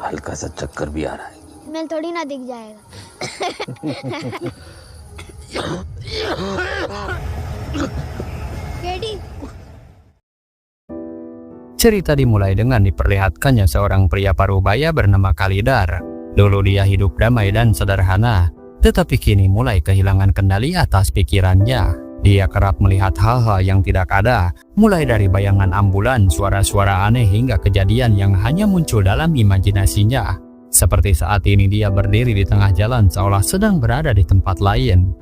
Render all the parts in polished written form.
हल्का सा चक्कर भी आ रहा है। स्मेल थोड़ी ना दिख जाएगा। Jadi Cerita dimulai dengan diperlihatkannya seorang pria parubaya bernama Khalidar. Dulu dia hidup damai dan sederhana, tetapi kini mulai kehilangan kendali atas pikirannya. Dia kerap melihat hal-hal yang tidak ada, mulai dari bayangan ambulan, suara-suara aneh hingga kejadian yang hanya muncul dalam imajinasinya. Seperti saat ini dia berdiri di tengah jalan seolah sedang berada di tempat lain.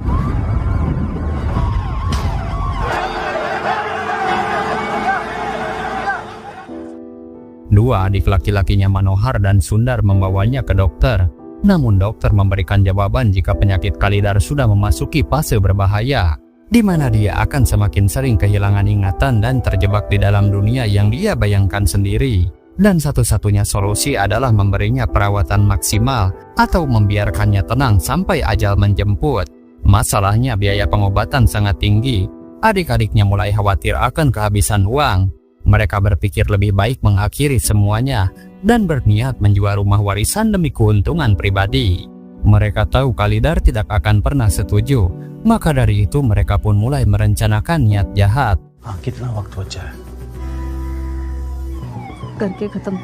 Dua adik laki-lakinya Manohar dan Sundar membawanya ke dokter. Namun dokter memberikan jawaban jika penyakit Khalidar sudah memasuki fase berbahaya, di mana dia akan semakin sering kehilangan ingatan dan terjebak di dalam dunia yang dia bayangkan sendiri. Dan satu-satunya solusi adalah memberinya perawatan maksimal atau membiarkannya tenang sampai ajal menjemput. Masalahnya biaya pengobatan sangat tinggi. Adik-adiknya mulai khawatir akan kehabisan uang. Mereka berpikir lebih baik mengakhiri semuanya dan berniat menjual rumah warisan demi keuntungan pribadi. Mereka tahu Khalidar tidak akan pernah setuju, maka dari itu mereka pun mulai merencanakan niat jahat. कितना वक्त बचा है? करके खत्म।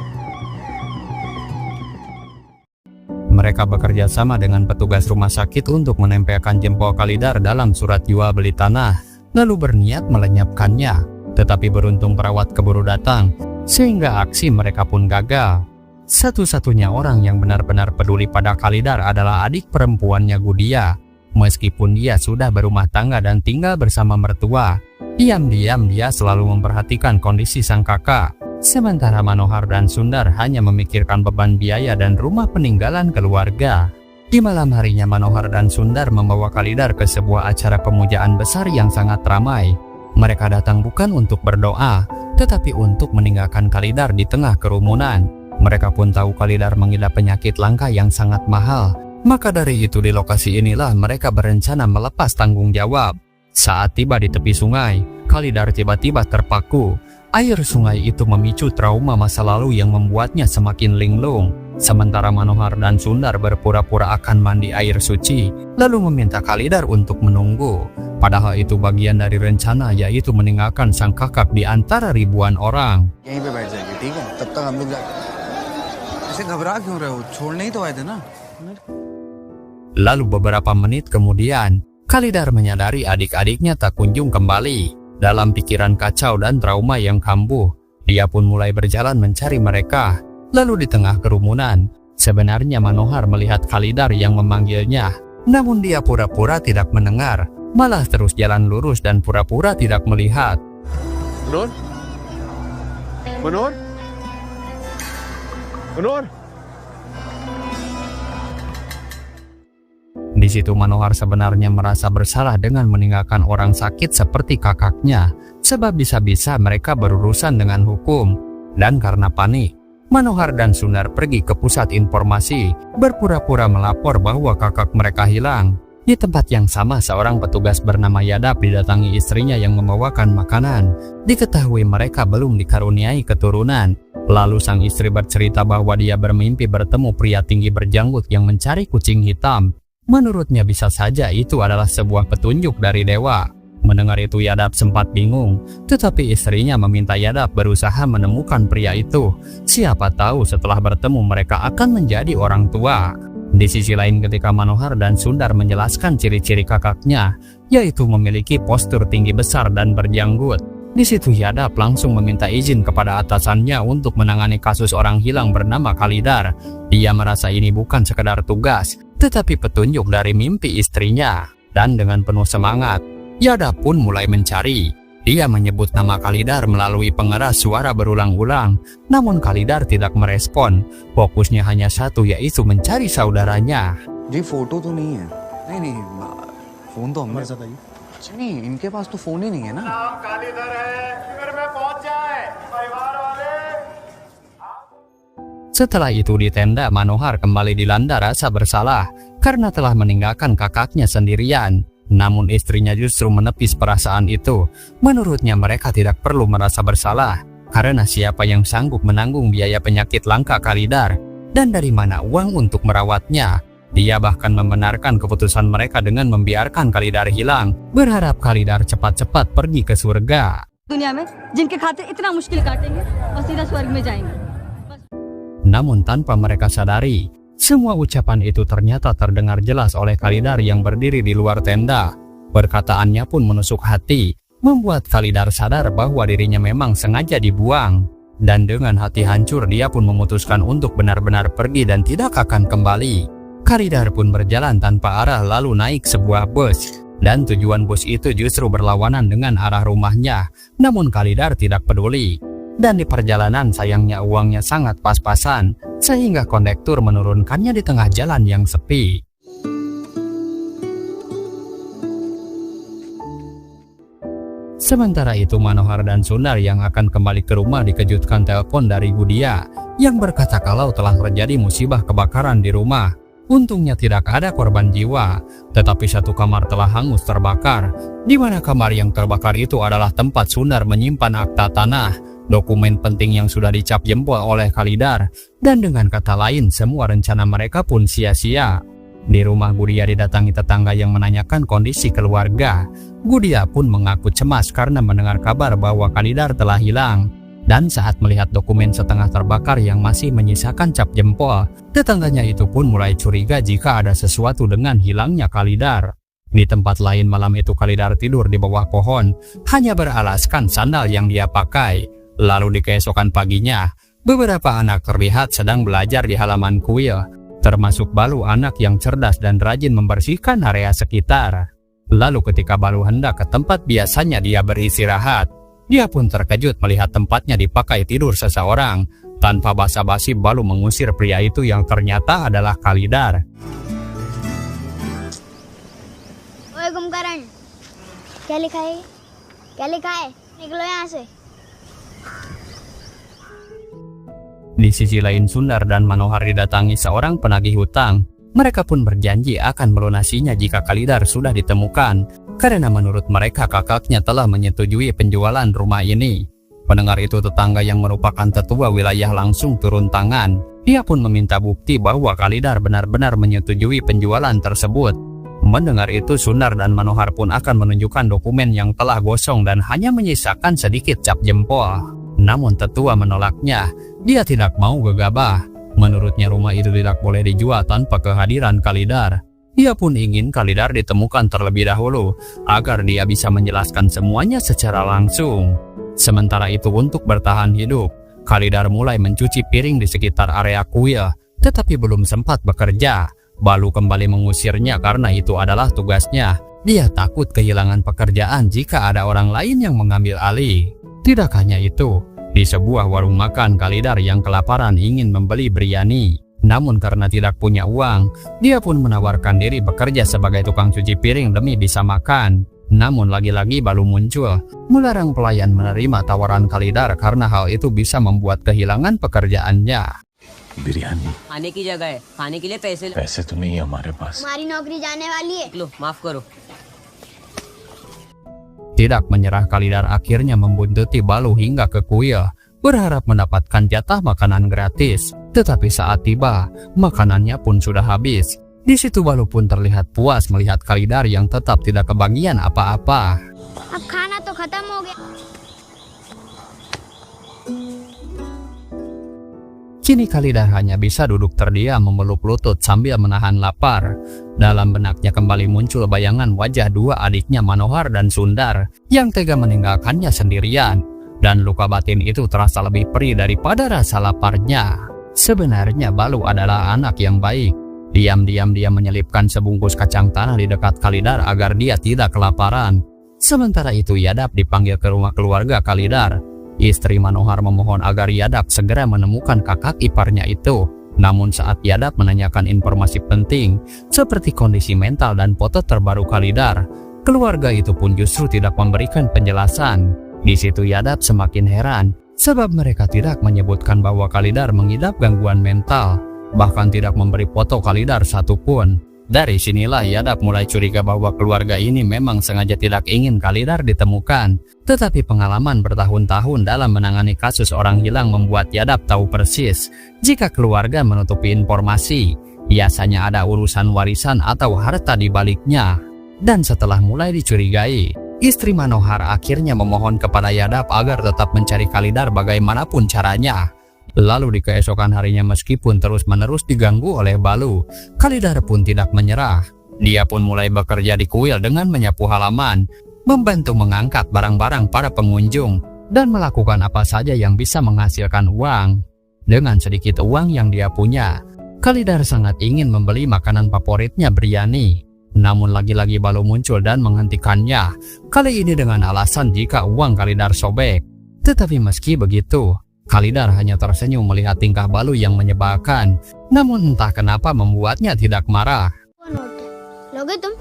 Mereka bekerja sama dengan petugas rumah sakit untuk menempelkan jempol Khalidar dalam surat jual beli tanah, lalu berniat melenyapkannya. Tetapi beruntung perawat keburu datang, sehingga aksi mereka pun gagal. Satu-satunya orang yang benar-benar peduli pada Khalidar adalah adik perempuannya Gudia. Meskipun dia sudah berumah tangga dan tinggal bersama mertua, diam-diam dia selalu memperhatikan kondisi sang kakak. Sementara Manohar dan Sundar hanya memikirkan beban biaya dan rumah peninggalan keluarga. Di malam harinya Manohar dan Sundar membawa Khalidar ke sebuah acara pemujaan besar yang sangat ramai. Mereka datang bukan untuk berdoa, tetapi untuk meninggalkan Khalidar di tengah kerumunan. Mereka pun tahu Khalidar mengidap penyakit langka yang sangat mahal. Maka dari itu di lokasi inilah mereka berencana melepas tanggung jawab. Saat tiba di tepi sungai, Khalidar tiba-tiba terpaku. Air sungai itu memicu trauma masa lalu yang membuatnya semakin linglung. Sementara Manohar dan Sundar berpura-pura akan mandi air suci, lalu meminta Khalidar untuk menunggu. Padahal itu bagian dari rencana, yaitu meninggalkan sang kakak di antara ribuan orang. यहीं पे बैठ जाएंगे, ठीक है? तब तक हम लोग ऐसे घबरा क्यों रहे हो? छोड़ने ही तो आए थे ना? Lalu beberapa menit kemudian, Khalidar menyadari adik-adiknya tak kunjung kembali. Dalam pikiran kacau dan trauma yang kambuh, dia pun mulai berjalan mencari mereka. Lalu di tengah kerumunan, sebenarnya Manohar melihat Khalidar yang memanggilnya. Namun dia pura-pura tidak mendengar, malah terus jalan lurus dan pura-pura tidak melihat. मनोहर, मनोहर, मनोहर। Di situ Manohar sebenarnya merasa bersalah dengan meninggalkan orang sakit seperti kakaknya, sebab bisa-bisa mereka berurusan dengan hukum. Dan karena panik, Manohar dan Sundar pergi ke pusat informasi, berpura-pura melapor bahwa kakak mereka hilang. Di tempat yang sama, seorang petugas bernama Yadap didatangi istrinya yang membawakan makanan. Diketahui mereka belum dikaruniai keturunan. Lalu sang istri bercerita bahwa dia bermimpi bertemu pria tinggi berjanggut yang mencari kucing hitam. Menurutnya bisa saja itu adalah sebuah petunjuk dari dewa. Mendengar itu Yadap sempat bingung, tetapi istrinya meminta Yadap berusaha menemukan pria itu. Siapa tahu setelah bertemu mereka akan menjadi orang tua. Di sisi lain ketika Manohar dan Sundar menjelaskan ciri-ciri kakaknya, yaitu memiliki postur tinggi besar dan berjanggut. Di situ Yadap langsung meminta izin kepada atasannya untuk menangani kasus orang hilang bernama Khalidar. Dia merasa ini bukan sekedar tugas, tetapi petunjuk dari mimpi istrinya. Dan dengan penuh semangat, Yadap pun mulai mencari. Dia menyebut nama Khalidar melalui pengeras suara berulang-ulang. Namun Khalidar tidak merespon. Fokusnya hanya satu, yaitu mencari saudaranya. जी फोटो तो नहीं है। नहीं नहीं, फोन तो हमने नहीं, इनके पास तो फोन ही नहीं है ना। Setelah itu di tenda, Manohar kembali dilanda rasa bersalah karena telah meninggalkan kakaknya sendirian. Namun istrinya justru menepis perasaan itu. Menurutnya mereka tidak perlu merasa bersalah, karena siapa yang sanggup menanggung biaya penyakit langka Khalidar? dan dari mana uang untuk merawatnya. Dia bahkan membenarkan keputusan mereka dengan membiarkan Khalidar hilang, berharap Khalidar cepat-cepat pergi ke surga. दुनिया में जिनके खातिर इतना मुश्किल काटेंगे और सीधा स्वर्ग में जाएंगे. Namun tanpa mereka sadari, semua ucapan itu ternyata terdengar jelas oleh Khalidar yang berdiri di luar tenda. Perkataannya pun menusuk hati, membuat Khalidar sadar bahwa dirinya memang sengaja dibuang. Dan dengan hati hancur dia pun memutuskan untuk benar-benar pergi dan tidak akan kembali. Khalidar pun berjalan tanpa arah lalu naik sebuah bus. Dan tujuan bus itu justru berlawanan dengan arah rumahnya. Namun Khalidar tidak peduli. Dan di perjalanan sayangnya uangnya sangat pas-pasan, sehingga kondektur menurunkannya di tengah jalan yang sepi. Sementara itu Manohar dan Sundar yang akan kembali ke rumah dikejutkan telepon dari Gudia yang berkata kalau telah terjadi musibah kebakaran di rumah. Untungnya tidak ada korban jiwa, tetapi satu kamar telah hangus terbakar, di mana kamar yang terbakar itu adalah tempat Sundar menyimpan akta tanah, dokumen penting yang sudah dicap jempol oleh Khalidar, dan dengan kata lain semua rencana mereka pun sia-sia. Di rumah Gudia didatangi tetangga yang menanyakan kondisi keluarga. Gudia pun mengaku cemas karena mendengar kabar bahwa Khalidar telah hilang. Dan saat melihat dokumen setengah terbakar yang masih menyisakan cap jempol, tetangganya itu pun mulai curiga jika ada sesuatu dengan hilangnya Khalidar. Di tempat lain malam itu Khalidar tidur di bawah pohon, hanya beralaskan sandal yang dia pakai. Lalu di keesokan paginya, beberapa anak terlihat sedang belajar di halaman kuil, termasuk Balu anak yang cerdas dan rajin membersihkan area sekitar. Lalu ketika Balu hendak ke tempat biasanya dia beristirahat, dia pun terkejut melihat tempatnya dipakai tidur seseorang. Tanpa basa-basi Balu mengusir pria itu yang ternyata adalah Khalidar. ओए कुंभकर्ण, क्या लिखा है? क्या लिखा है? निकलो यहाँ से. Di sisi lain Sundar dan Manohar didatangi seorang penagih hutang. Mereka pun berjanji akan melunasinya jika Khalidar sudah ditemukan, karena menurut mereka kakaknya telah menyetujui penjualan rumah ini. Pendengar itu tetangga yang merupakan tetua wilayah langsung turun tangan. Dia pun meminta bukti bahwa Khalidar benar-benar menyetujui penjualan tersebut. Mendengar itu Sundar dan Manohar pun akan menunjukkan dokumen yang telah gosong dan hanya menyisakan sedikit cap jempol. Namun tetua menolaknya. Dia tidak mau gegabah. Menurutnya rumah itu tidak boleh dijual tanpa kehadiran Khalidar. Ia pun ingin Khalidar ditemukan terlebih dahulu agar dia bisa menjelaskan semuanya secara langsung. Sementara itu untuk bertahan hidup, Khalidar mulai mencuci piring di sekitar area kuil, tetapi belum sempat bekerja. Balu kembali mengusirnya karena itu adalah tugasnya. Dia takut kehilangan pekerjaan jika ada orang lain yang mengambil alih. Tidak hanya itu, di sebuah warung makan Khalidar yang kelaparan ingin membeli biryani. Namun karena tidak punya uang, dia pun menawarkan diri bekerja sebagai tukang cuci piring demi bisa makan. Namun lagi-lagi Balu muncul, melarang pelayan menerima tawaran Khalidar karena hal itu bisa membuat kehilangan pekerjaannya. Biryani खाने की जगह है, खाने के लिए पैसे पैसे तो नहीं है हमारे पास. तुम्हारी नौकरी जाने वाली है. लो, माफ करो. Tidak menyerah Khalidar akhirnya membuntuti Balu hingga ke kuil, berharap mendapatkan jatah makanan gratis. Tetapi saat tiba, makanannya pun sudah habis. Di situ Balu pun terlihat puas melihat Khalidar yang tetap tidak kebagian apa-apa. अब खाना तो खत्म हो गया. Kini Khalidar hanya bisa duduk terdiam memeluk lutut sambil menahan lapar. Dalam benaknya kembali muncul bayangan wajah dua adiknya Manohar dan Sundar yang tega meninggalkannya sendirian. Dan luka batin itu terasa lebih perih daripada rasa laparnya. Sebenarnya Balu adalah anak yang baik. Diam-diam dia menyelipkan sebungkus kacang tanah di dekat Khalidar agar dia tidak kelaparan. Sementara itu Yadap dipanggil ke rumah keluarga Khalidar. Istri Manohar memohon agar Yadap segera menemukan kakak iparnya itu. Namun saat Yadap menanyakan informasi penting seperti kondisi mental dan foto terbaru Khalidar, keluarga itu pun justru tidak memberikan penjelasan. Di situ Yadap semakin heran sebab mereka tidak menyebutkan bahwa Khalidar mengidap gangguan mental, bahkan tidak memberi foto Khalidar satupun. Dari sinilah Yadap mulai curiga bahwa keluarga ini memang sengaja tidak ingin Khalidar ditemukan. Tetapi pengalaman bertahun-tahun dalam menangani kasus orang hilang membuat Yadap tahu persis jika keluarga menutupi informasi, biasanya ada urusan warisan atau harta di baliknya. Dan setelah mulai dicurigai, istri Manohar akhirnya memohon kepada Yadap agar tetap mencari Khalidar bagaimanapun caranya. Lalu di keesokan harinya meskipun terus-menerus diganggu oleh Balu, Khalidar pun tidak menyerah. Dia pun mulai bekerja di kuil dengan menyapu halaman, membantu mengangkat barang-barang para pengunjung, dan melakukan apa saja yang bisa menghasilkan uang. Dengan sedikit uang yang dia punya, Khalidar sangat ingin membeli makanan favoritnya biryani. Namun lagi-lagi Balu muncul dan menghentikannya, kali ini dengan alasan jika uang Khalidar sobek. Tetapi meski begitu, Khalidar hanya tersenyum melihat tingkah Balu yang menyebalkan, namun entah kenapa membuatnya tidak marah. लोगे तुम?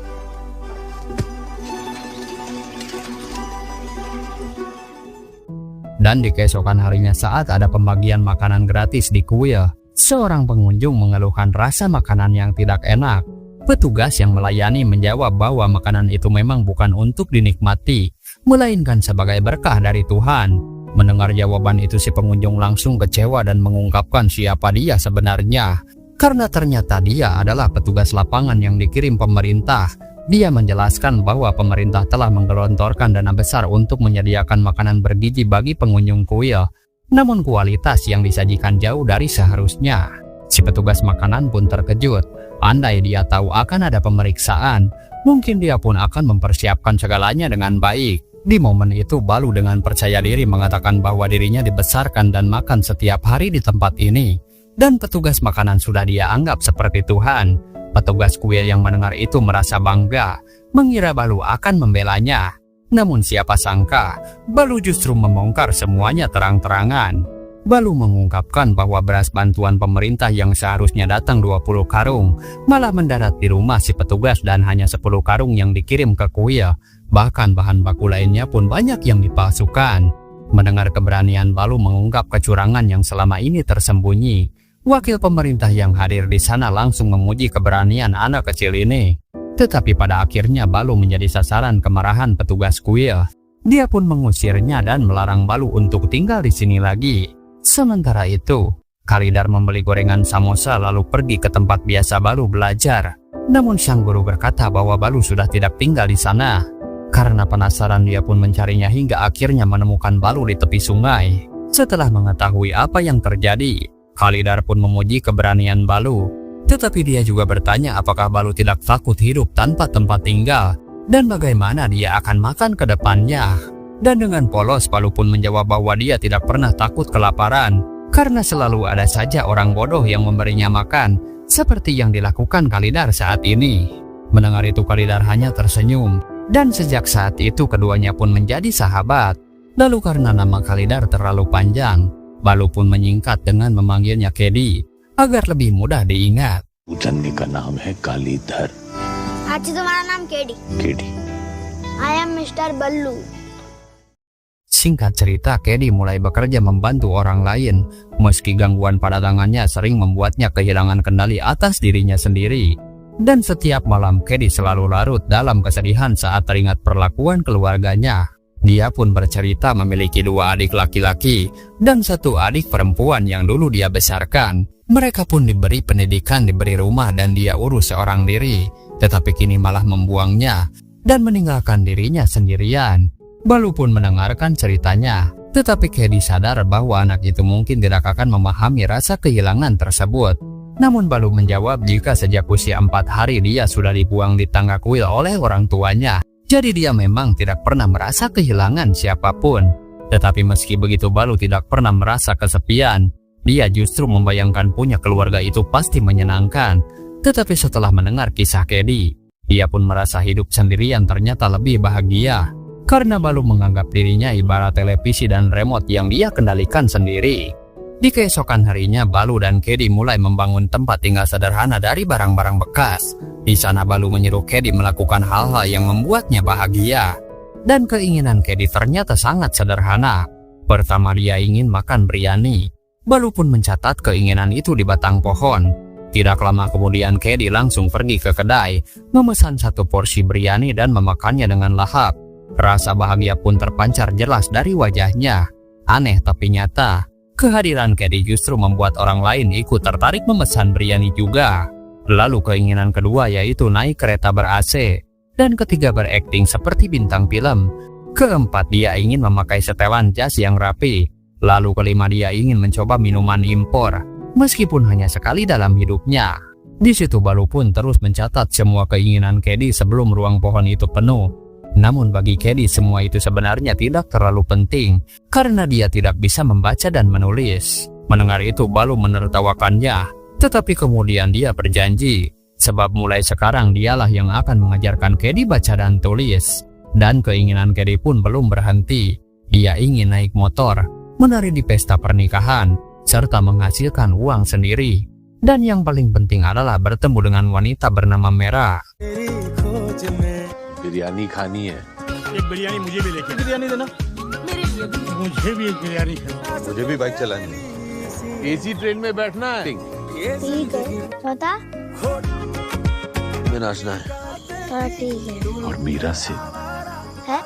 Dan di keesokan harinya saat ada pembagian makanan gratis di kuil, seorang pengunjung mengeluhkan rasa makanan yang tidak enak. Petugas yang melayani menjawab bahwa makanan itu memang bukan untuk dinikmati, melainkan sebagai berkah dari Tuhan. Mendengar jawaban itu si pengunjung langsung kecewa dan mengungkapkan siapa dia sebenarnya. Karena ternyata dia adalah petugas lapangan yang dikirim pemerintah. Dia menjelaskan bahwa pemerintah telah menggelontorkan dana besar untuk menyediakan makanan bergizi bagi pengunjung kuil. Namun kualitas yang disajikan jauh dari seharusnya. Si petugas makanan pun terkejut. Andai dia tahu akan ada pemeriksaan, mungkin dia pun akan mempersiapkan segalanya dengan baik. Di momen itu Balu dengan percaya diri mengatakan bahwa dirinya dibesarkan dan makan setiap hari di tempat ini. Dan petugas makanan sudah dia anggap seperti Tuhan. Petugas kuil yang mendengar itu merasa bangga, mengira Balu akan membelanya. Namun siapa sangka, Balu justru membongkar semuanya terang-terangan. Balu mengungkapkan bahwa beras bantuan pemerintah yang seharusnya datang 20 karung, malah mendarat di rumah si petugas dan hanya 10 karung yang dikirim ke kuil. Bahkan bahan baku lainnya pun banyak yang dipalsukan. Mendengar keberanian Balu mengungkap kecurangan yang selama ini tersembunyi, wakil pemerintah yang hadir di sana langsung memuji keberanian anak kecil ini. Tetapi pada akhirnya Balu menjadi sasaran kemarahan petugas kuil. Dia pun mengusirnya dan melarang Balu untuk tinggal di sini lagi. Sementara itu, Khalidar membeli gorengan samosa lalu pergi ke tempat biasa Balu belajar. Namun sang guru berkata bahwa Balu sudah tidak tinggal di sana. Karena penasaran dia pun mencarinya hingga akhirnya menemukan Balu di tepi sungai. Setelah mengetahui apa yang terjadi, Khalidar pun memuji keberanian Balu. Tetapi dia juga bertanya apakah Balu tidak takut hidup tanpa tempat tinggal dan bagaimana dia akan makan ke depannya. Dan dengan polos Balu pun menjawab bahwa dia tidak pernah takut kelaparan karena selalu ada saja orang bodoh yang memberinya makan seperti yang dilakukan Khalidar saat ini. Mendengar itu Khalidar hanya tersenyum. Dan sejak saat itu keduanya pun menjadi sahabat. Lalu karena nama Khalidar terlalu panjang, Balu pun menyingkat dengan memanggilnya Kedi agar lebih mudah diingat. Channi का नाम है कालीधर। आज तुम्हारा नाम KD. KD. I am Mr. Ballu. Singkat cerita, Kedi mulai bekerja membantu orang lain, meski gangguan pada tangannya sering membuatnya kehilangan kendali atas dirinya sendiri. Dan setiap malam Kedi selalu larut dalam kesedihan saat teringat perlakuan keluarganya. Dia pun bercerita memiliki 2 adik laki-laki dan 1 adik perempuan yang dulu dia besarkan. Mereka pun diberi pendidikan, diberi rumah dan dia urus seorang diri. Tetapi kini malah membuangnya dan meninggalkan dirinya sendirian. Balu pun mendengarkan ceritanya. Tetapi Kedi sadar bahwa anak itu mungkin tidak akan memahami rasa kehilangan tersebut. Namun Balu menjawab jika sejak usia 4 hari dia sudah dibuang di tangga kuil oleh orang tuanya. Jadi dia memang tidak pernah merasa kehilangan siapapun. Tetapi meski begitu Balu tidak pernah merasa kesepian. Dia justru membayangkan punya keluarga itu pasti menyenangkan. Tetapi setelah mendengar kisah Kedi, dia pun merasa hidup sendirian ternyata lebih bahagia. Karena Balu menganggap dirinya ibarat televisi dan remote yang dia kendalikan sendiri. Di keesokan harinya, Balu dan Kedi mulai membangun tempat tinggal sederhana dari barang-barang bekas. Di sana Balu menyuruh Kedi melakukan hal-hal yang membuatnya bahagia. Dan keinginan Kedi ternyata sangat sederhana. Pertama dia ingin makan biryani. Balu pun mencatat keinginan itu di batang pohon. Tidak lama kemudian Kedi langsung pergi ke kedai, memesan 1 porsi biryani dan memakannya dengan lahap. Rasa bahagia pun terpancar jelas dari wajahnya. Aneh tapi nyata, kehadiran Kedi justru membuat orang lain ikut tertarik memesan biryani juga. Lalu keinginan kedua yaitu naik kereta ber-AC, dan ketiga berakting seperti bintang film. Keempat dia ingin memakai setelan jas yang rapi. Lalu kelima dia ingin mencoba minuman impor, meskipun hanya sekali dalam hidupnya. Di situ Balu pun terus mencatat semua keinginan Kedi sebelum ruang pohon itu penuh. Namun bagi Kedi semua itu sebenarnya tidak terlalu penting, karena dia tidak bisa membaca dan menulis. Mendengar itu Balu menertawakannya, tetapi kemudian dia berjanji, sebab mulai sekarang dialah yang akan mengajarkan Kedi baca dan tulis. Dan keinginan Kedi pun belum berhenti. Dia ingin naik motor, menari di pesta pernikahan, serta menghasilkan uang sendiri. Dan yang paling penting adalah bertemu dengan wanita bernama Mera. Biryani खानी है। एक बिरयानी मुझे भी लेके बिरयानी देना मेरे लिए भी मुझे भी एक बिरयानी खाना मुझे भी बाइक चलानी है। एसी ट्रेन में बैठना है। ठीक है चौथा में नाचना है थोड़ा ठीक है और मीरा से। है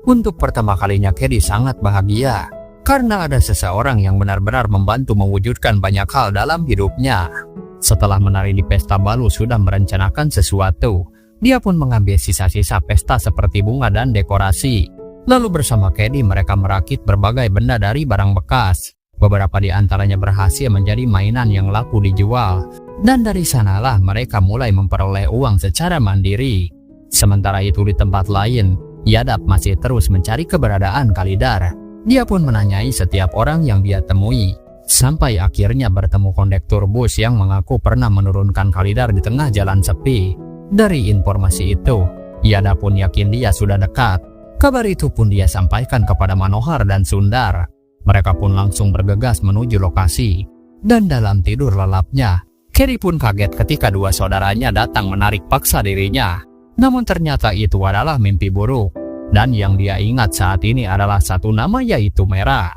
Untuk pertama kalinya Kedi sangat bahagia, karena ada seseorang yang benar-benar membantu mewujudkan banyak hal dalam hidupnya. Setelah menari di pesta, Balu sudah merencanakan sesuatu. Dia pun mengambil sisa-sisa pesta seperti bunga dan dekorasi. Lalu bersama Kedi mereka merakit berbagai benda dari barang bekas. Beberapa di antaranya berhasil menjadi mainan yang laku dijual. Dan dari sanalah mereka mulai memperoleh uang secara mandiri. Sementara itu di tempat lain, Yadap masih terus mencari keberadaan Khalidar. Dia pun menanyai setiap orang yang dia temui. Sampai akhirnya bertemu kondektur bus yang mengaku pernah menurunkan Khalidar di tengah jalan sepi. Dari informasi itu, Yadap pun yakin dia sudah dekat. Kabar itu pun dia sampaikan kepada Manohar dan Sundar. Mereka pun langsung bergegas menuju lokasi. Dan dalam tidur lelapnya, Kedi pun kaget ketika dua saudaranya datang menarik paksa dirinya. Namun ternyata itu adalah mimpi buruk. Dan yang dia ingat saat ini adalah satu nama yaitu Mera.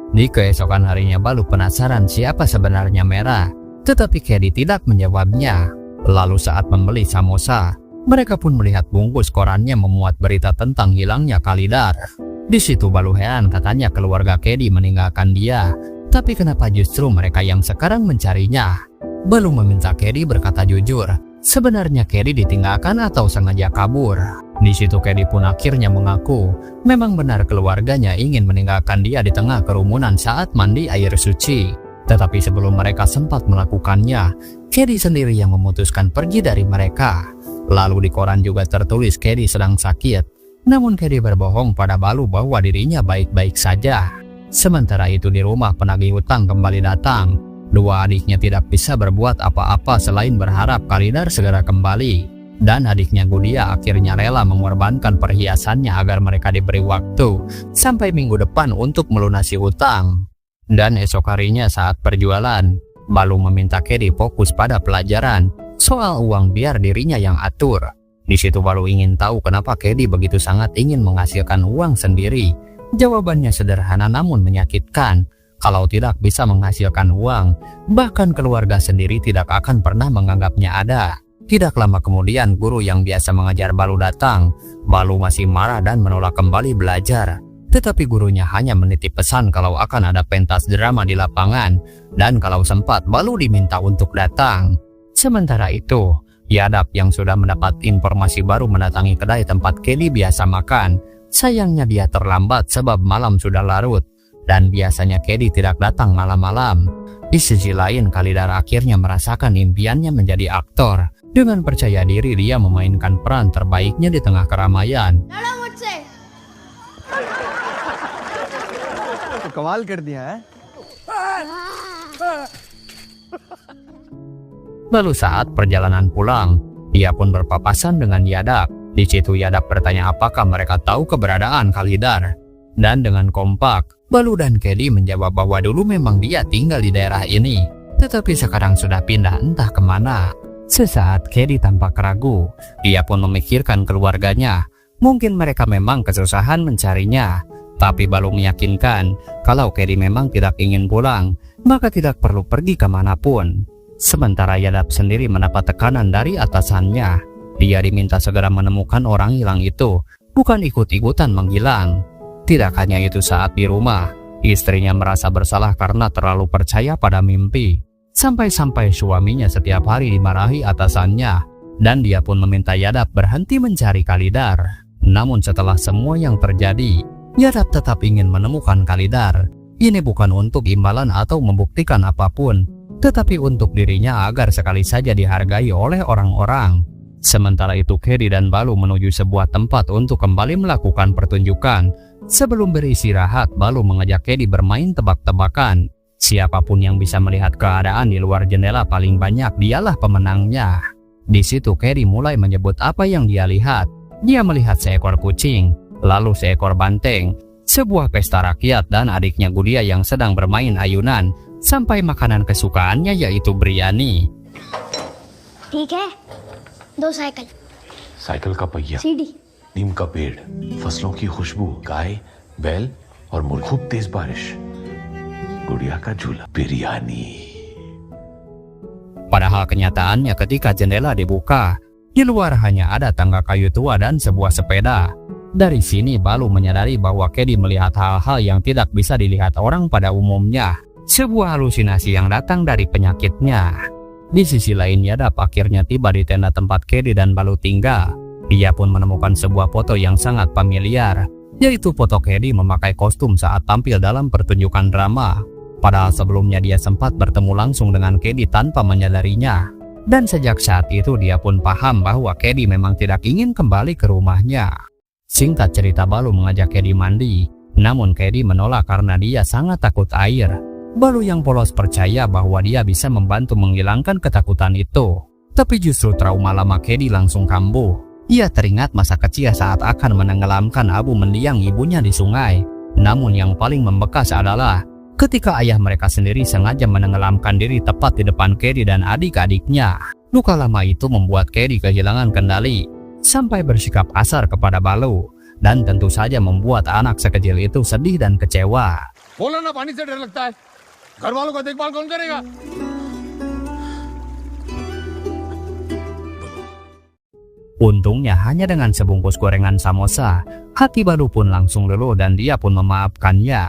Di keesokan harinya Balu penasaran siapa sebenarnya Mera. Tetapi Kedi tidak menjawabnya. Lalu saat membeli samosa, mereka pun melihat bungkus korannya memuat berita tentang hilangnya Khalidar. Di situ Balu heran, katanya keluarga Kedi meninggalkan dia. Tapi kenapa justru mereka yang sekarang mencarinya? Balu meminta Kedi berkata jujur. Sebenarnya Kedi ditinggalkan atau sengaja kabur. Di situ Kedi pun akhirnya mengaku memang benar keluarganya ingin meninggalkan dia di tengah kerumunan saat mandi air suci. Tetapi sebelum mereka sempat melakukannya, Kedi sendiri yang memutuskan pergi dari mereka. Lalu di koran juga tertulis Kedi sedang sakit. Namun Kedi berbohong pada Balu bahwa dirinya baik-baik saja. Sementara itu di rumah penagih hutang kembali datang. Dua adiknya tidak bisa berbuat apa-apa selain berharap Khalidar segera kembali. Dan adiknya Gudia akhirnya rela mengorbankan perhiasannya agar mereka diberi waktu sampai minggu depan untuk melunasi hutang. Dan esok harinya saat perjualan, Balu meminta Kedi fokus pada pelajaran. Soal uang biar dirinya yang atur. Di situ Balu ingin tahu kenapa Kedi begitu sangat ingin menghasilkan uang sendiri. Jawabannya sederhana namun menyakitkan. Kalau tidak bisa menghasilkan uang, bahkan keluarga sendiri tidak akan pernah menganggapnya ada. Tidak lama kemudian guru yang biasa mengajar Balu datang. Balu masih marah dan menolak kembali belajar. Tetapi gurunya hanya menitip pesan kalau akan ada pentas drama di lapangan. Dan kalau sempat Balu diminta untuk datang. Sementara itu, Yadap yang sudah mendapat informasi baru mendatangi kedai tempat Kedi biasa makan. Sayangnya dia terlambat sebab malam sudah larut. Dan biasanya Kedi tidak datang malam-malam. Di sisi lain, Khalidar akhirnya merasakan impiannya menjadi aktor. Dengan percaya diri dia memainkan peran terbaiknya di tengah keramaian. कमाल कर दिया है। Lalu saat perjalanan pulang, dia pun berpapasan dengan Yadap. Di situ Yadap bertanya apakah mereka tahu keberadaan Khalidar. Dan dengan kompak, Balu dan Kedi menjawab bahwa dulu memang dia tinggal di daerah ini. Tetapi sekarang sudah pindah entah kemana. Sesaat Kedi tampak ragu. Dia pun memikirkan keluarganya. Mungkin mereka memang kesusahan mencarinya. Tapi Balu meyakinkan kalau Kedi memang tidak ingin pulang, maka tidak perlu pergi kemanapun. Sementara Yadap sendiri mendapat tekanan dari atasannya. Dia diminta segera menemukan orang hilang itu, bukan ikut-ikutan menghilang. Tidak hanya itu, saat di rumah, istrinya merasa bersalah karena terlalu percaya pada mimpi. Sampai-sampai suaminya setiap hari dimarahi atasannya, dan dia pun meminta Yadap berhenti mencari Khalidar. Namun setelah semua yang terjadi, Yadap tetap ingin menemukan Khalidar. Ini bukan untuk imbalan atau membuktikan apapun, tetapi untuk dirinya agar sekali saja dihargai oleh orang-orang. Sementara itu Kedi dan Balu menuju sebuah tempat untuk kembali melakukan pertunjukan. Sebelum beristirahat, Balu mengajak Kedi bermain tebak-tebakan. Siapapun yang bisa melihat keadaan di luar jendela paling banyak, dialah pemenangnya. Di situ Kedi mulai menyebut apa yang dia lihat. Dia melihat seekor kucing, lalu seekor banteng, sebuah pesta rakyat, dan adiknya Gudia yang sedang bermain ayunan, sampai makanan kesukaannya yaitu biryani. ठीक है, 2 cycle, cycle का पहिया, सीढ़ी, नीम का पेड़, फसलों की खुशबू, गाय, बैल और मुर्गी, खूब तेज बारिश, गुड़िया का झूला, biryani. Padahal kenyataannya ketika jendela dibuka, di luar hanya ada tangga kayu tua dan sebuah sepeda. Dari sini Balu menyadari bahwa Kedi melihat hal-hal yang tidak bisa dilihat orang pada umumnya. Sebuah halusinasi yang datang dari penyakitnya. Di sisi lain, Yadap akhirnya tiba di tenda tempat Kedi dan Balu tinggal. Dia pun menemukan sebuah foto yang sangat familiar, yaitu foto Kedi memakai kostum saat tampil dalam pertunjukan drama. Padahal sebelumnya dia sempat bertemu langsung dengan Kedi tanpa menyadarinya. Dan sejak saat itu dia pun paham bahwa Kedi memang tidak ingin kembali ke rumahnya. Singkat cerita, Balu mengajak Kedi mandi, namun Kedi menolak karena dia sangat takut air. Balu yang polos percaya bahwa dia bisa membantu menghilangkan ketakutan itu. Tapi justru trauma lama Kedi langsung kambuh. Ia teringat masa kecil saat akan menenggelamkan Abu mendiang ibunya di sungai. Namun yang paling membekas adalah ketika ayah mereka sendiri sengaja menenggelamkan diri tepat di depan Kedi dan adik-adiknya. Luka lama itu membuat Kedi kehilangan kendali, sampai bersikap kasar kepada Balu, dan tentu saja membuat anak sekecil itu sedih dan kecewa. बोला ना पानी से डर लगता है, घर वालों का देखभाल कौन करेगा? Untungnya hanya dengan sebungkus gorengan samosa, hati Balu pun langsung luluh dan dia pun memaafkannya.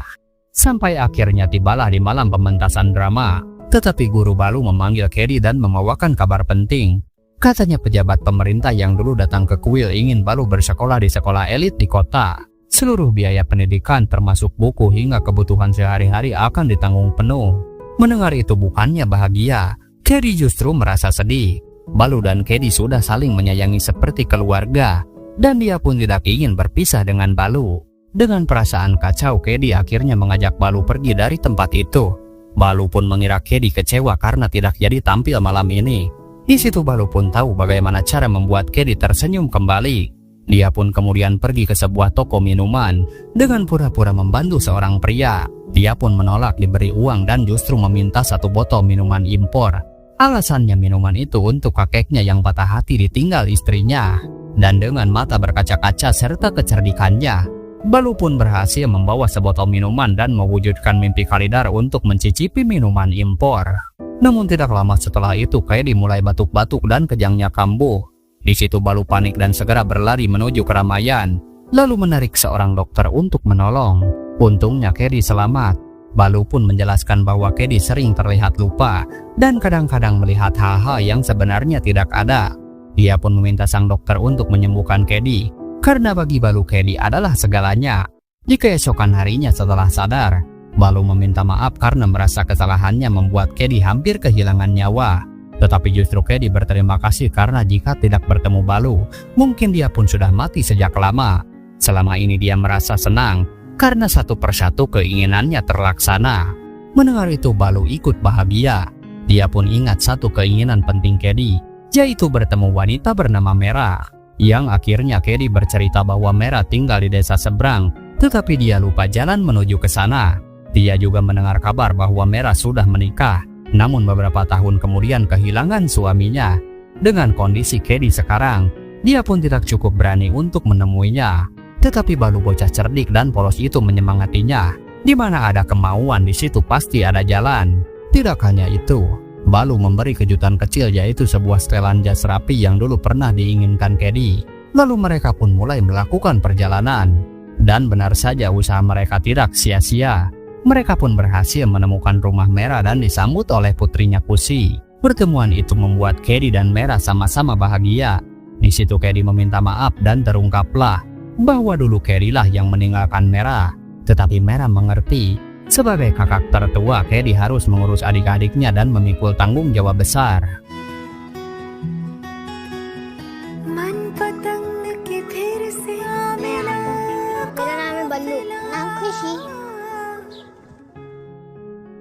Sampai akhirnya tibalah di malam pementasan drama. Tetapi guru Balu memanggil Kedi dan membawakan kabar penting. Katanya pejabat pemerintah yang dulu datang ke kuil ingin Balu bersekolah di sekolah elit di kota. Seluruh biaya pendidikan termasuk buku hingga kebutuhan sehari-hari akan ditanggung penuh. Mendengar itu bukannya bahagia, Kedi justru merasa sedih. Balu dan Kedi sudah saling menyayangi seperti keluarga, dan dia pun tidak ingin berpisah dengan Balu. Dengan perasaan kacau, Kedi akhirnya mengajak Balu pergi dari tempat itu. Balu pun mengira Kedi kecewa karena tidak jadi tampil malam ini. Di situ Balu pun tahu bagaimana cara membuat Kedi tersenyum kembali. Dia pun kemudian pergi ke sebuah toko minuman dengan pura-pura membantu seorang pria. Dia pun menolak diberi uang dan justru meminta 1 botol minuman impor. Alasannya minuman itu untuk kakeknya yang patah hati ditinggal istrinya. Dan dengan mata berkaca-kaca serta kecerdikannya, Balu pun berhasil membawa sebotol minuman dan mewujudkan mimpi Khalidar untuk mencicipi minuman impor. Namun tidak lama setelah itu Kedi mulai batuk-batuk dan kejangnya kambuh. Di situ Balu panik dan segera berlari menuju keramaian, lalu menarik seorang dokter untuk menolong. Untungnya Kedi selamat. Balu pun menjelaskan bahwa Kedi sering terlihat lupa dan kadang-kadang melihat hal-hal yang sebenarnya tidak ada. Dia pun meminta sang dokter untuk menyembuhkan Kedi, karena bagi Balu Kedi adalah segalanya. Di keesokan harinya setelah sadar, Balu meminta maaf karena merasa kesalahannya membuat Kedi hampir kehilangan nyawa. Tetapi justru Kedi berterima kasih karena jika tidak bertemu Balu, mungkin dia pun sudah mati sejak lama. Selama ini dia merasa senang karena satu persatu keinginannya terlaksana. Mendengar itu Balu ikut bahagia. Dia pun ingat satu keinginan penting Kedi, yaitu bertemu wanita bernama Merah. Yang akhirnya Kedi bercerita bahwa Merah tinggal di desa seberang, tetapi dia lupa jalan menuju ke sana. Dia juga mendengar kabar bahwa Merah sudah menikah, namun beberapa tahun kemudian kehilangan suaminya. Dengan kondisi Kedi sekarang, dia pun tidak cukup berani untuk menemuinya. Tetapi Balu bocah cerdik dan polos itu menyemangatinya. Di mana ada kemauan, di situ pasti ada jalan. Tidak hanya itu, Balu memberi kejutan kecil, yaitu sebuah setelan jas rapi yang dulu pernah diinginkan Kedi. Lalu mereka pun mulai melakukan perjalanan. Dan benar saja usaha mereka tidak sia-sia. Mereka pun berhasil menemukan rumah Merah dan disambut oleh putrinya Kusi. Pertemuan itu membuat Kedi dan Merah sama-sama bahagia. Di situ Kedi meminta maaf dan terungkaplah bahwa dulu Kedi lah yang meninggalkan Merah. Tetapi Merah mengerti, sebagai kakak tertua Kedi harus mengurus adik-adiknya dan memikul tanggung jawab besar. मेरा नाम है बल्लू, नाम खुशी।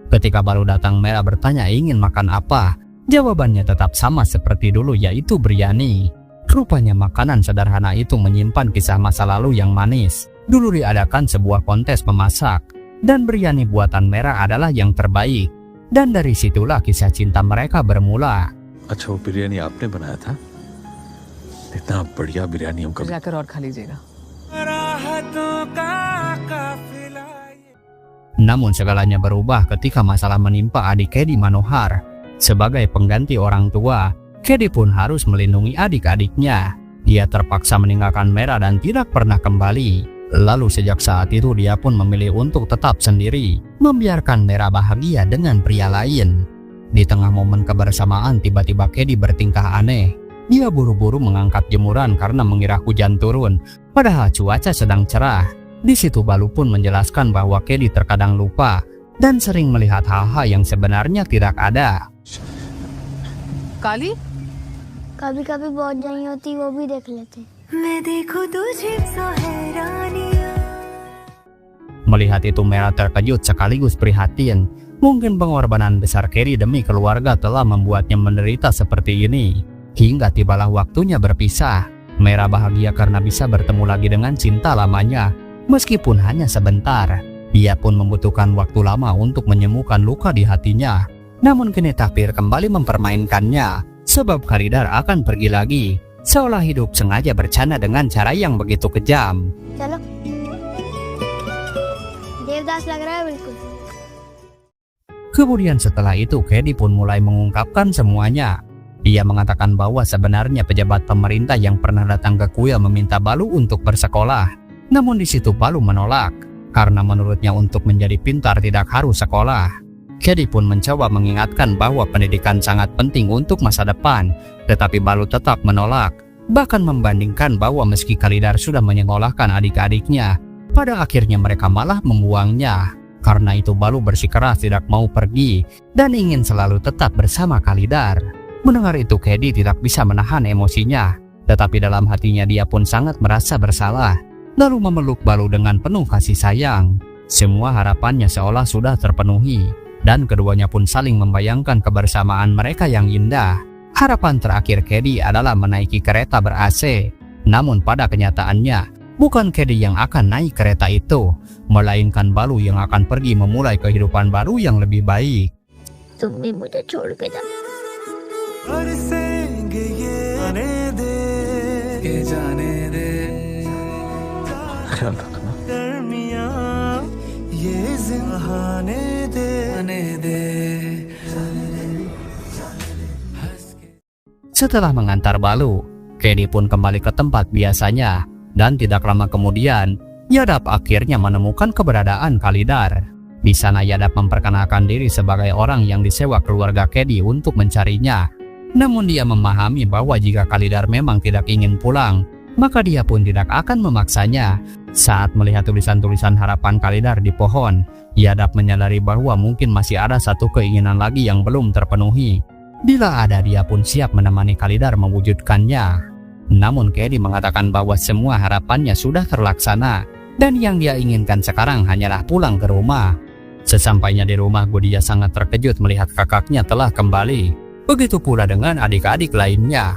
Ketika baru datang, Merah bertanya ingin makan apa. Jawabannya tetap sama seperti dulu, yaitu biryani. Rupanya makanan sederhana itu menyimpan kisah masa lalu yang manis. Dulu diadakan sebuah kontes memasak, dan biryani buatan Merah adalah yang terbaik. Dan dari situlah kisah cinta mereka bermula. अच्छा वो बिरयानी आपने बनाया था? इतना बढ़िया बिरयानी हम कभी जाकर और खा लीजिएगा। Namun segalanya berubah ketika masalah menimpa adik Kedi, Manohar. Sebagai pengganti orang tua, Kedi pun harus melindungi adik-adiknya. Dia terpaksa meninggalkan Merah dan tidak pernah kembali. Lalu sejak saat itu dia pun memilih untuk tetap sendiri, membiarkan Merah bahagia dengan pria lain. Di tengah momen kebersamaan, tiba-tiba Kedi bertingkah aneh. Dia buru-buru mengangkat jemuran karena mengira hujan turun, padahal cuaca sedang cerah. Di situ Balu pun menjelaskan bahwa Kedi terkadang lupa dan sering melihat hal-hal yang sebenarnya tidak ada. काली कभी कभी बहुत नहीं होती, वो भी देख लेते। Melihat itu Merah terkejut sekaligus prihatin. Mungkin pengorbanan besar Kedi demi keluarga telah membuatnya menderita seperti ini. Hingga tibalah waktunya berpisah. Merah bahagia karena bisa bertemu lagi dengan cinta lamanya. Meskipun hanya sebentar, dia pun membutuhkan waktu lama untuk menyembuhkan luka di hatinya. Namun kini takdir kembali mempermainkannya, sebab Khalidar akan pergi lagi, seolah hidup sengaja bercanda dengan cara yang begitu kejam. चलो, देवदास लग रहा है बिल्कुल। Kemudian setelah itu Kedi pun mulai mengungkapkan semuanya. Dia mengatakan bahwa sebenarnya pejabat pemerintah yang pernah datang ke kuil meminta Balu untuk bersekolah. Namun di situ Balu menolak, karena menurutnya untuk menjadi pintar tidak harus sekolah. Kedi pun mencoba mengingatkan bahwa pendidikan sangat penting untuk masa depan, tetapi Balu tetap menolak. Bahkan membandingkan bahwa meski Khalidar sudah menyekolahkan adik-adiknya, pada akhirnya mereka malah membuangnya. Karena itu Balu bersikeras tidak mau pergi dan ingin selalu tetap bersama Khalidar. Mendengar itu Kedi tidak bisa menahan emosinya, tetapi dalam hatinya dia pun sangat merasa bersalah. Lalu memeluk Balu dengan penuh kasih sayang. Semua harapannya seolah sudah terpenuhi, dan keduanya pun saling membayangkan kebersamaan mereka yang indah. Harapan terakhir Kedi adalah menaiki kereta ber-AC. Namun pada kenyataannya, bukan Kedi yang akan naik kereta itu, melainkan Balu yang akan pergi memulai kehidupan baru yang lebih baik. तुमने मुझे छोड़ के जा ख्याल रखना। Setelah mengantar Balu, Kedi pun kembali ke tempat biasanya, dan tidak lama kemudian, Yadap akhirnya menemukan keberadaan Khalidar. Di sana Yadap memperkenalkan diri sebagai orang yang disewa keluarga Kedi untuk mencarinya. Namun dia memahami bahwa jika Khalidar memang tidak ingin pulang, maka dia pun tidak akan memaksanya. Saat melihat tulisan-tulisan harapan Khalidar di pohon, Yadap menyadari bahwa mungkin masih ada satu keinginan lagi yang belum terpenuhi. Bila ada, dia pun siap menemani Khalidar mewujudkannya. Namun Kedi mengatakan bahwa semua harapannya sudah terlaksana, dan yang dia inginkan sekarang hanyalah pulang ke rumah. Sesampainya di rumah, Gudia sangat terkejut melihat kakaknya telah kembali. Begitu pula dengan adik-adik lainnya.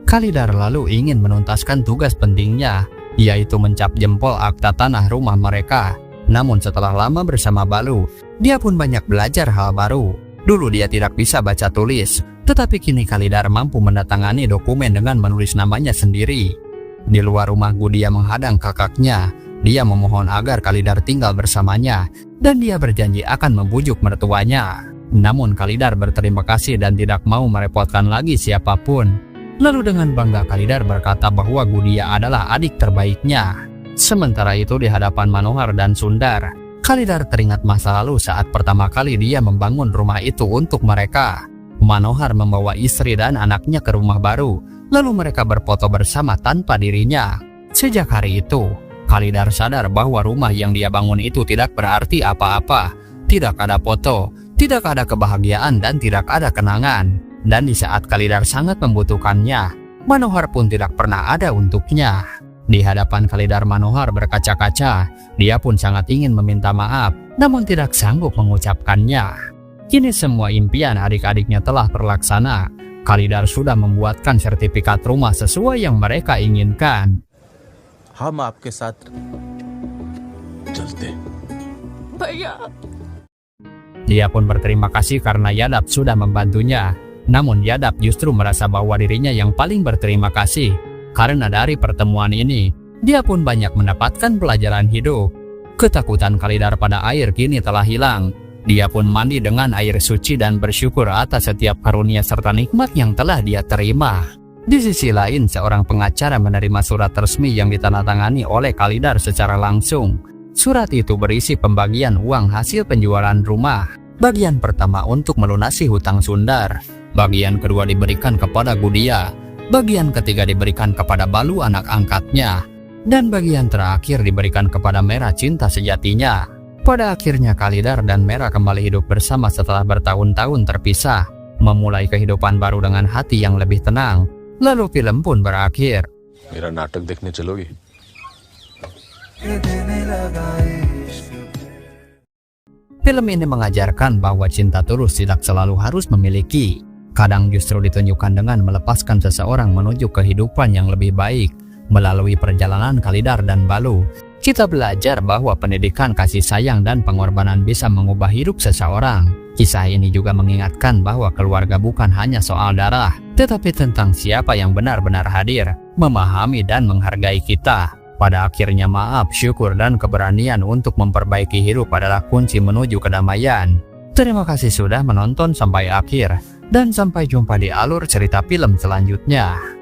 Khalidar lalu ingin menuntaskan tugas pentingnya, yaitu mencap jempol akta tanah rumah mereka. Namun setelah lama bersama Balu, dia pun banyak belajar hal baru. Dulu dia tidak bisa baca tulis, Tetapi kini Khalidar mampu mendatangani dokumen dengan menulis namanya sendiri. Di luar rumah Gudia menghadang kakaknya. Dia memohon agar Khalidar tinggal bersamanya dan dia berjanji akan membujuk mertuanya. Namun Khalidar berterima kasih dan tidak mau merepotkan lagi siapapun. Lalu dengan bangga Khalidar berkata bahwa Gudia adalah adik terbaiknya. Sementara itu di hadapan Manohar dan Sundar, Khalidar teringat masa lalu saat pertama kali dia membangun rumah itu untuk mereka. Manohar membawa istri dan anaknya ke rumah baru, lalu mereka berfoto bersama tanpa dirinya. Sejak hari itu, Khalidar sadar bahwa rumah yang dia bangun itu tidak berarti apa-apa. Tidak ada foto, tidak ada kebahagiaan dan tidak ada kenangan. Dan di saat Khalidar sangat membutuhkannya, Manohar pun tidak pernah ada untuknya. Di hadapan Khalidar, Manohar berkaca-kaca. Dia pun sangat ingin meminta maaf, namun tidak sanggup mengucapkannya. Kini semua impian adik-adiknya telah terlaksana. Khalidar sudah membuatkan sertifikat rumah sesuai yang mereka inginkan. हम आपके साथ चलते। Dia pun berterima kasih karena Yadap sudah membantunya. Namun Yadap justru merasa bahwa dirinya yang paling berterima kasih. Karena dari pertemuan ini, dia pun banyak mendapatkan pelajaran hidup. Ketakutan Khalidar pada air kini telah hilang. Dia pun mandi dengan air suci dan bersyukur atas setiap karunia serta nikmat yang telah dia terima. Di sisi lain, seorang pengacara menerima surat resmi yang ditandatangani oleh Khalidar secara langsung. Surat itu berisi pembagian uang hasil penjualan rumah. Bagian pertama untuk melunasi hutang Sundar. Bagian kedua diberikan kepada Gudia. Bagian ketiga diberikan kepada Balu anak angkatnya. Dan bagian terakhir diberikan kepada Merah cinta sejatinya. Pada akhirnya Khalidar dan Merah kembali hidup bersama setelah bertahun-tahun terpisah. Memulai kehidupan baru dengan hati yang lebih tenang. Lalu film pun berakhir. मेरा नाटक देखने चलोगी? Film ini mengajarkan bahwa cinta tulus tidak selalu harus memiliki. Kadang justru ditunjukkan dengan melepaskan seseorang menuju kehidupan yang lebih baik. Melalui perjalanan Khalidar dan Balu, kita belajar bahwa pendidikan kasih sayang dan pengorbanan bisa mengubah hidup seseorang. Kisah ini juga mengingatkan bahwa keluarga bukan hanya soal darah, tetapi tentang siapa yang benar-benar hadir, memahami dan menghargai kita. Pada akhirnya maaf, syukur, dan keberanian untuk memperbaiki hidup adalah kunci menuju kedamaian. Terima kasih sudah menonton sampai akhir, dan sampai jumpa di alur cerita film selanjutnya.